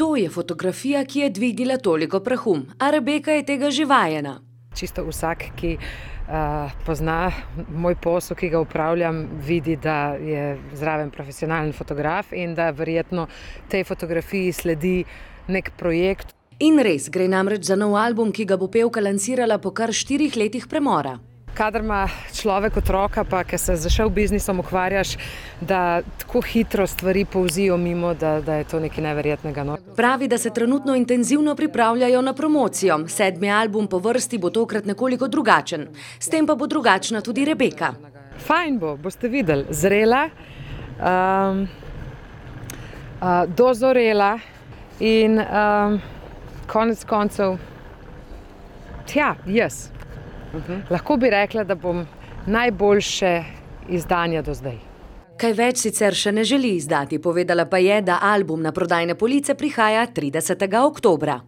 To je fotografija, ki je dvignila toliko prahu, a Rebeka je tega že vajena. Čisto vsak, ki pozna moj posel, ki ga upravljam, vidi, da je zraven profesionalen fotograf in da verjetno tej fotografiji sledi nek projekt. In res, gre namreč za nov album, ki ga bo pevka lansirala po kar 4 letih premora. Kadar ima človek otroka, pa ki se z showbiznisom ukvarjaš, da tako hitro stvari polzijo mimo, da je to nekaj neverjetnega. No? Pravi, da se trenutno intenzivno pripravljajo na promocijo. 7. album po vrsti bo tokrat nekoliko drugačen. S tem pa bo drugačna tudi Rebeka. Fajn bo, boste videli. Zrela, dozorela in konec koncev, jaz. Lahko bi rekla, da bom najboljše izdanja do zdaj. Kaj več sicer še ne želi izdati, povedala pa je, da album na prodajne police prihaja 30. oktobra.